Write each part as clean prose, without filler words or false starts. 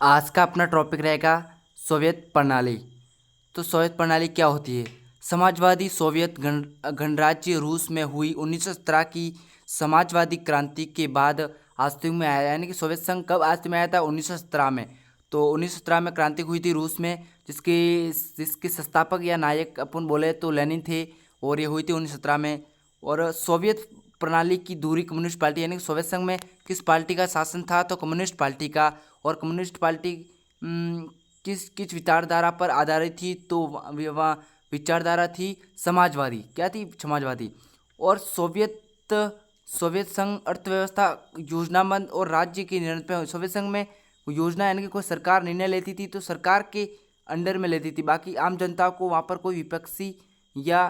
आज का अपना टॉपिक रहेगा सोवियत प्रणाली। तो सोवियत प्रणाली क्या होती है? समाजवादी सोवियत गणराज्य रूस में हुई 1917 की समाजवादी क्रांति के बाद अस्तित्व में आया। यानी कि सोवियत संघ कब अस्तित्व में आया था? 1917 में। तो 1917 में क्रांति हुई थी रूस में, जिसके जिसके संस्थापक या नायक अपन बोले तो लेनिन थे। और ये हुई थी 1917 में। और सोवियत प्रणाली की दूरी कम्युनिस्ट पार्टी, यानी कि सोवियत संघ में किस पार्टी का शासन था? तो कम्युनिस्ट पार्टी का। और कम्युनिस्ट पार्टी किस किस विचारधारा पर आधारित थी? तो वह विचारधारा थी समाजवादी। क्या थी? समाजवादी। और सोवियत सोवियत संघ अर्थव्यवस्था योजनाबद्ध और राज्य के नियंत्रण पे। सोवियत संघ में योजना, यानी कि कोई सरकार निर्णय लेती थी तो सरकार के अंडर में लेती थी। बाकी आम जनता को वहाँ पर कोई विपक्षी या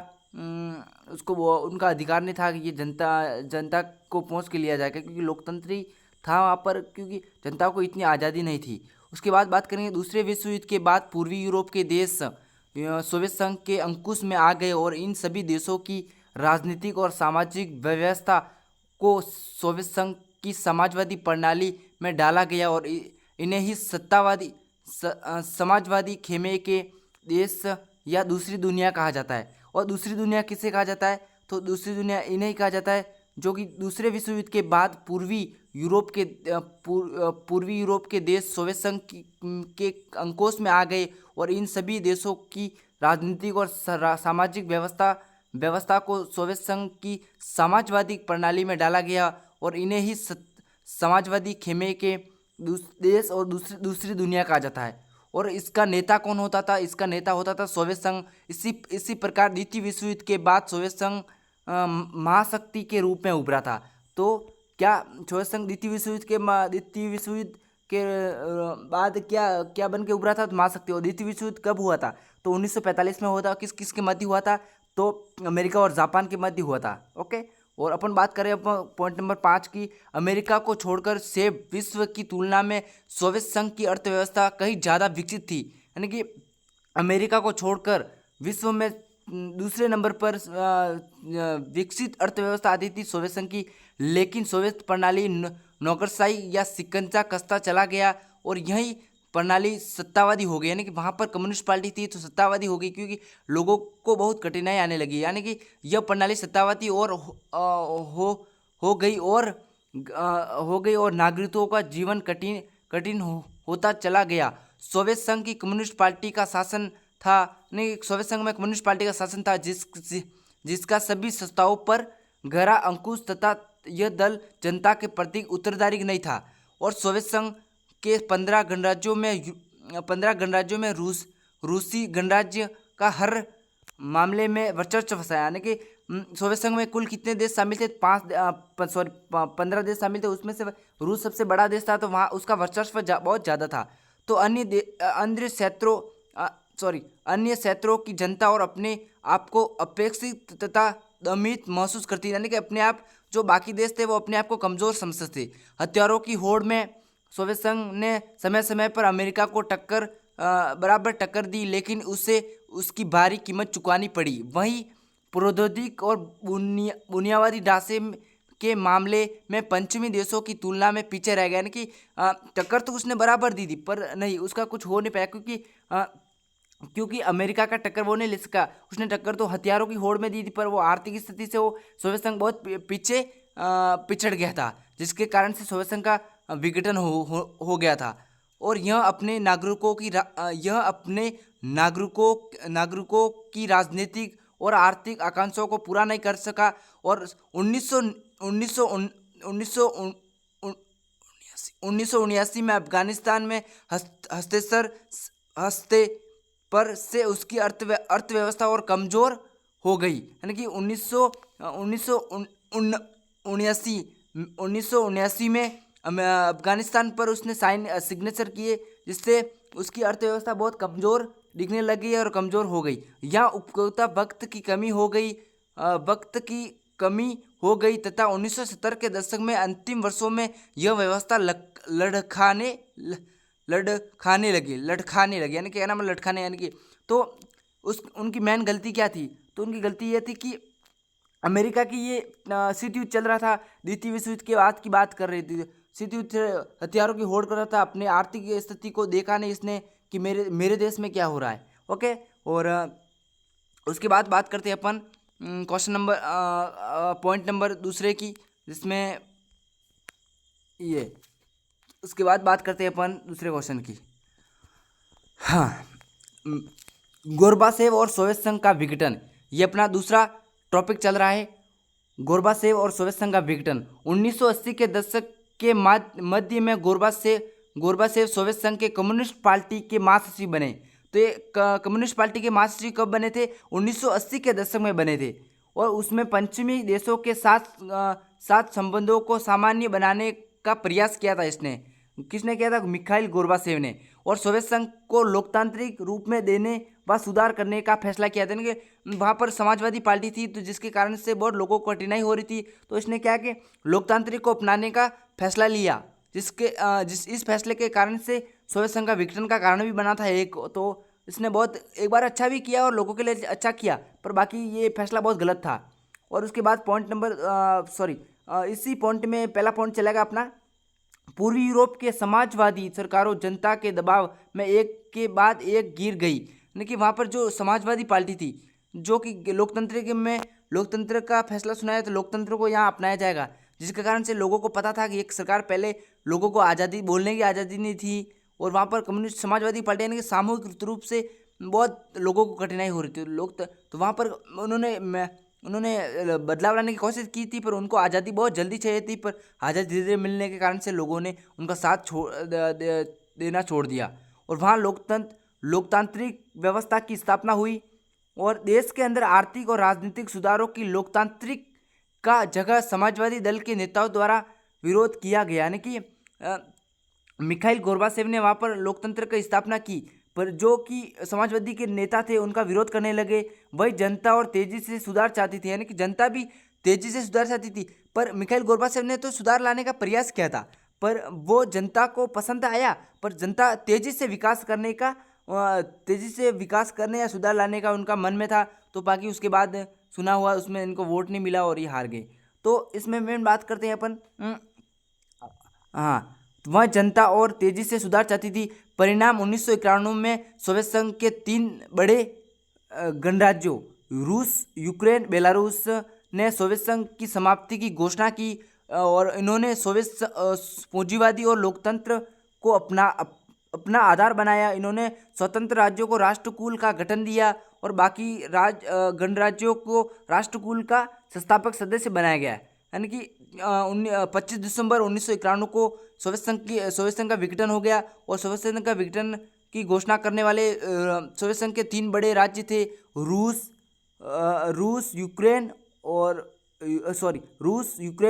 उसको उनका अधिकार नहीं था कि ये जनता जनता को पहुँच के लिया जाएगा, क्योंकि लोकतंत्री था वहाँ पर, क्योंकि जनता को इतनी आज़ादी नहीं थी। उसके बाद बात करेंगे दूसरे विश्व युद्ध के बाद पूर्वी यूरोप के देश सोवियत संघ के अंकुश में आ गए और इन सभी देशों की राजनीतिक और सामाजिक व्यवस्था को सोवियत संघ की समाजवादी प्रणाली में डाला गया और इन्हें ही समाजवादी खेमे के देश या दूसरी दुनिया कहा जाता है। और दूसरी दुनिया किसे कहा जाता है? तो दूसरी दुनिया इन्हें ही कहा जाता है जो कि दूसरे विश्व युद्ध के बाद पूर्वी यूरोप के देश सोवियत संघ के अंकुश में आ गए और इन सभी देशों की राजनीतिक और सामाजिक व्यवस्था को सोवियत संघ की समाजवादी प्रणाली में डाला गया और इन्हें ही समाजवादी खेमे के देश और दूसरी दुनिया कहा जाता है। और इसका नेता कौन होता था? इसका नेता होता था सोवियत संघ। इसी प्रकार द्वितीय विश्व युद्ध के बाद सोवियत संघ महाशक्ति के रूप में उभरा था। तो क्या सोवियत संघ द्वितीय विश्व युद्ध के बाद क्या क्या बन के उभरा था? तो महाशक्ति। और द्वितीय विश्व युद्ध कब हुआ था? तो 1945 में हुआ था। किस किस के मध्य हुआ था? तो अमेरिका और जापान के मध्य हुआ था। ओके। और अपन बात करें पॉइंट नंबर 5 की, अमेरिका को छोड़कर से विश्व की तुलना में सोवियत संघ की अर्थव्यवस्था कहीं ज़्यादा विकसित थी। यानी कि अमेरिका को छोड़कर विश्व में दूसरे नंबर पर विकसित अर्थव्यवस्था आती थी सोवियत संघ की। लेकिन सोवियत प्रणाली नौकरशाही या शिकंजा कसता चला गया और यही प्रणाली सत्तावादी हो गई। यानी कि वहाँ पर कम्युनिस्ट पार्टी थी तो सत्तावादी हो गई, क्योंकि लोगों को बहुत कठिनाई आने लगी। यानी कि यह प्रणाली सत्तावादी और हो गई और नागरिकों का जीवन कठिन कठिन होता चला गया। सोवियत संघ की कम्युनिस्ट पार्टी का शासन था। नहीं, सोवियत संघ में कम्युनिस्ट पार्टी का शासन था जिसका सभी संस्थाओं पर गहरा अंकुश तथा यह दल जनता के प्रति उत्तरदायी नहीं था। और सोवियत संघ के 15 गणराज्यों में रूसी गणराज्य का हर मामले में वर्चस्व फंसाया। यानी कि सोवियत संघ में कुल कितने देश शामिल थे? 15 देश शामिल थे। उसमें से रूस सबसे बड़ा देश था, तो वहाँ उसका वर्चस्व बहुत ज़्यादा था। तो अन्य क्षेत्रों की जनता और अपने आप को अपेक्षित तथा दमित महसूस करती, यानी कि अपने आप, जो बाकी देश थे वो अपने आप को कमज़ोर समझते थे। हथियारों की होड़ में सोवियत संघ ने समय समय पर अमेरिका को बराबर टक्कर दी, लेकिन उसे उसकी भारी कीमत चुकानी पड़ी। वहीं प्रौद्योगिक और बुनियादी ढांचे के मामले में पश्चिमी देशों की तुलना में पीछे रह गया। यानी कि टक्कर तो उसने बराबर दी थी, पर नहीं, उसका कुछ हो नहीं पाया, क्योंकि अमेरिका का टक्कर वो नहीं ले सका। उसने टक्कर तो हथियारों की होड़ में दी थी, पर वो आर्थिक स्थिति से वो सोवियत संघ बहुत पीछे पिछड़ गया था, जिसके कारण से सोवियत संघ का विघटन हो गया था। और यह अपने नागरिकों की राजनीतिक और आर्थिक आकांक्षाओं को पूरा नहीं कर सका। और 1979 में अफगानिस्तान में हस्ते पर से उसकी अर्थव्यवस्था और कमज़ोर हो गई। यानी कि 1979 में अफगानिस्तान पर उसने सिग्नेचर किए, जिससे उसकी अर्थव्यवस्था बहुत कमज़ोर दिखने लगी और कमज़ोर हो गई। यहाँ उपभोक्ता वक्त की कमी हो गई तथा 1970 के दशक में अंतिम वर्षों में यह व्यवस्था लड़खाने लगी। यानी कि नाम लटखाने, यानी कि तो उनकी मेन गलती क्या थी? तो उनकी गलती ये थी कि अमेरिका की ये शीत युद्ध चल रहा था, द्वितीय विश्व युद्ध के बाद की बात कर रही थी। शीत युद्ध से हथियारों की होड़ कर रहा था। अपने आर्थिक स्थिति को देखा नहीं इसने कि मेरे मेरे देश में क्या हो रहा है। ओके, और उसके बाद बात करते हैं अपन क्वेश्चन नंबर पॉइंट नंबर दूसरे की, जिसमें ये उसके बाद बात करते हैं अपन दूसरे क्वेश्चन की। हाँ, गोरबाचेव और सोवियत संघ का विघटन, ये अपना दूसरा टॉपिक चल रहा है। गोरबाचेव और सोवियत संघ का विघटन 1980 के दशक के मध्य में गोरबाचेव सोवियत संघ के कम्युनिस्ट पार्टी के महासचिव बने। तो ये कम्युनिस्ट पार्टी के महासचिव कब बने थे? 1980 के दशक में बने थे, और उसमें पश्चिमी देशों के साथ संबंधों को सामान्य बनाने का प्रयास किया था इसने। किसने किया था? मिखाइल गोरबाचेव ने। और सोवियत संघ को लोकतांत्रिक रूप में देने व सुधार करने का फैसला किया था। कि वहाँ पर समाजवादी पार्टी थी, तो जिसके कारण से बहुत लोगों को कठिनाई हो रही थी, तो इसने क्या कि लोकतांत्रिक को अपनाने का फैसला लिया, इस फैसले के कारण से सोवियत संघ का विघटन का कारण भी बना था एक। तो इसने बहुत एक बार अच्छा भी किया और लोगों के लिए अच्छा किया, पर बाकी ये फैसला बहुत गलत था। और उसके बाद पॉइंट नंबर इसी पॉइंट में पहला पॉइंट चलेगा अपना, पूर्वी यूरोप के समाजवादी सरकारों जनता के दबाव में एक के बाद एक गिर गई। यानी कि वहाँ पर जो समाजवादी पार्टी थी, जो कि लोकतंत्र का फैसला सुनाया, तो लोकतंत्र को यहाँ अपनाया जाएगा, जिसके कारण से लोगों को पता था कि एक सरकार, पहले लोगों को आज़ादी, बोलने की आज़ादी नहीं थी, और वहाँ पर कम्युनिस्ट समाजवादी पार्टी यानी कि सामूहिक रूप से बहुत लोगों को कठिनाई हो रही थी। तो वहाँ पर उन्होंने बदलाव लाने की कोशिश की थी, पर उनको आज़ादी बहुत जल्दी चाहिए थी, पर आज़ादी धीरे धीरे मिलने के कारण से लोगों ने उनका साथ देना छोड़ दिया, और वहाँ लोकतांत्रिक व्यवस्था की स्थापना हुई, और देश के अंदर आर्थिक और राजनीतिक सुधारों की लोकतांत्रिक का जगह समाजवादी दल के नेताओं द्वारा विरोध किया गया। यानी कि मिखाइल गोरबाचेव ने वहाँ पर लोकतंत्र की स्थापना की, पर जो कि समाजवादी के नेता थे उनका विरोध करने लगे। वही जनता और तेजी से सुधार चाहती थी, यानी कि जनता भी तेजी से सुधार चाहती थी, पर मिखाइल गोरबाचेव ने तो सुधार लाने का प्रयास किया था, पर वो जनता को पसंद आया, पर जनता तेजी से विकास करने या सुधार लाने का उनका मन में था। तो बाकी उसके बाद सुना हुआ उसमें इनको वोट नहीं मिला और ये हार गए। तो इसमें मेन बात करते हैं अपन, हाँ, वह जनता और तेजी से सुधार चाहती थी। परिणाम 1991 में सोवियत संघ के 3 बड़े गणराज्यों रूस, यूक्रेन, बेलारूस ने सोवियत संघ की समाप्ति की घोषणा की, और इन्होंने सोवियत पूंजीवादी और लोकतंत्र को अपना आधार बनाया। इन्होंने स्वतंत्र राज्यों को राष्ट्रकूल का गठन दिया, और बाकी गणराज्यों को राष्ट्रकूल का संस्थापक सदस्य बनाया गया। यानी कि 25 दिसंबर 1991 को सोवियत संघ का विघटन हो गया, और सोवियत संघ का विघटन की घोषणा करने वाले सोवियत संघ के 3 बड़े राज्य थे रूस, यूक्रेन,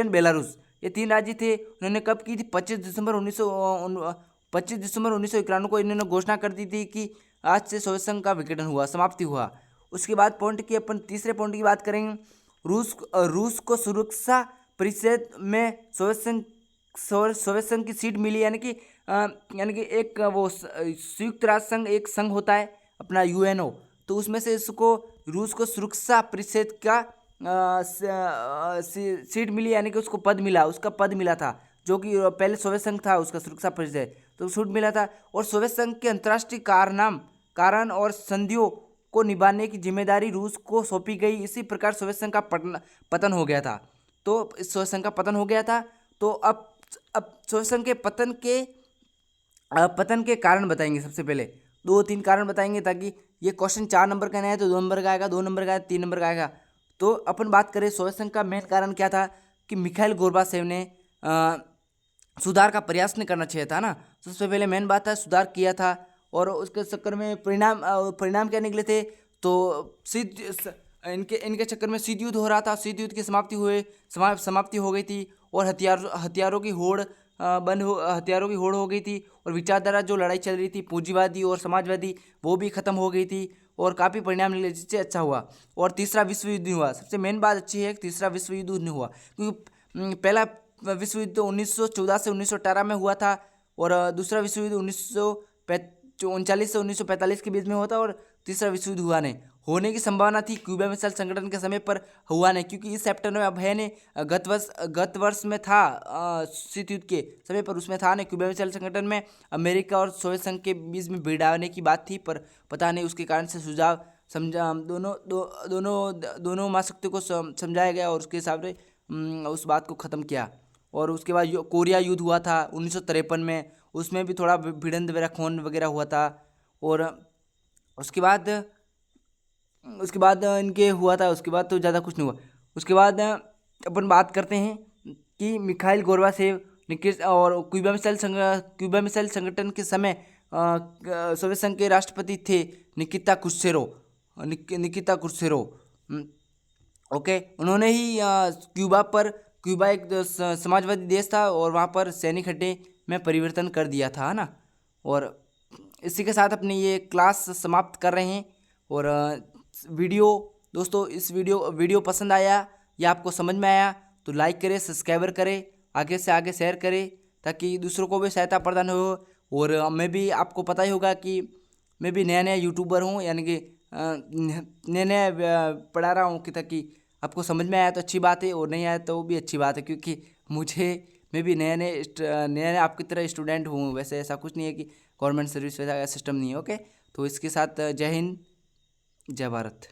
बेलारूस। ये 3 राज्य थे। उन्होंने कब की थी? 25 दिसंबर 1991 को इन्होंने घोषणा कर दी थी कि आज से सोवियत संघ का विघटन हुआ, समाप्ति हुआ। उसके बाद पॉइंट की अपन तीसरे पॉइंट की बात करेंगे। रूस को सुरक्षा परिषद में सोवियत संघ की सीट मिली, यानी कि एक वो संयुक्त राष्ट्र संघ एक संघ होता है अपना यूएनओ, तो उसमें से इसको रूस को सुरक्षा परिषद का सीट मिली, यानी कि उसको उसका पद मिला था, जो कि पहले सोवियत संघ था उसका सुरक्षा परिषद, तो सीट मिला था। और सोवियत संघ के अंतर्राष्ट्रीय कारण और संधियों को निभाने की जिम्मेदारी रूस को सौंपी गई। इसी प्रकार सोवियत संघ का पतन हो गया था। तो सोवियत संघ का पतन हो गया था। तो अब सोवियत संघ के पतन के कारण बताएंगे। सबसे पहले 2-3 कारण बताएंगे, ताकि ये क्वेश्चन 4 नंबर का नहीं है तो 2 नंबर का आएगा, 2 नंबर का आएगा, 3 नंबर का आएगा। तो अपन बात करें सोवियत संघ का मेन कारण क्या था, कि मिखाइल गोरबाचेव ने सुधार का प्रयास नहीं करना चाहिए था ना। सबसे पहले मेन बात है, सुधार किया था, और उसके चक्कर में परिणाम क्या निकले थे? तो इनके चक्कर में शीत युद्ध हो रहा था। शीत युद्ध की समाप्ति हो गई थी, और हथियारों की होड़ हो गई थी, और विचारधारा जो लड़ाई चल रही थी पूंजीवादी और समाजवादी, वो भी खत्म हो गई थी, और काफ़ी परिणाम निकले, जिससे अच्छा हुआ। और तीसरा विश्व युद्ध हुआ। सबसे मेन बात अच्छी है, तीसरा विश्व युद्ध नहीं हुआ, क्योंकि पहला विश्व युद्ध 1914 से 1918 में हुआ था, और दूसरा विश्व युद्ध 1939 से 1945 के बीच में हुआ था, और तीसरा विश्व युद्ध हुआ नहीं। होने की संभावना थी, क्यूबा मिसाइल संगठन के समय पर हुआ नहीं, क्योंकि इस सेप्टेम्बर में भय ने गत वर्ष में था शीत युद्ध के समय पर, उसमें था नहीं। क्यूबा मिसाइल संगठन में अमेरिका और सोवियत संघ के बीच में भिड़ाने की बात थी, पर पता नहीं उसके कारण से सुझाव समझा दोनों महाशक्तियों को समझाया गया और उसके हिसाब से उस बात को ख़त्म किया। और उसके बाद कोरिया युद्ध हुआ था 1953 में, उसमें भी थोड़ा भिड़ंत वगैरह खून वगैरह हुआ था। और उसके बाद इनके हुआ था, उसके बाद तो ज़्यादा कुछ नहीं हुआ। उसके बाद अपन बात करते हैं कि मिखाइल गोर्बाचेव और क्यूबा मिसाइल संगठन के समय सोवियत संघ के राष्ट्रपति थे निकिता क्रुश्चेव। ओके, उन्होंने ही क्यूबा एक समाजवादी देश था और वहाँ पर सैनिक अड्डे में परिवर्तन कर दिया था, है ना। और इसी के साथ अपनी ये क्लास समाप्त कर रहे हैं। और दोस्तों इस वीडियो पसंद आया या आपको समझ में आया तो लाइक करें, सब्सक्राइबर करें, आगे से आगे शेयर करें, ताकि दूसरों को भी सहायता प्रदान हो। और मैं भी, आपको पता ही होगा कि मैं भी नया यूट्यूबर हूँ, यानी कि नया पढ़ा रहा हूँ कि ताकि आपको समझ में आया तो अच्छी बात है, और नहीं आया तो भी अच्छी बात है, क्योंकि मैं भी नए आपकी तरह स्टूडेंट हूँ। वैसे ऐसा कुछ नहीं है कि गवर्नमेंट सर्विस वैसा सिस्टम नहीं है। ओके, तो इसके साथ जय हिंद, जय भारत।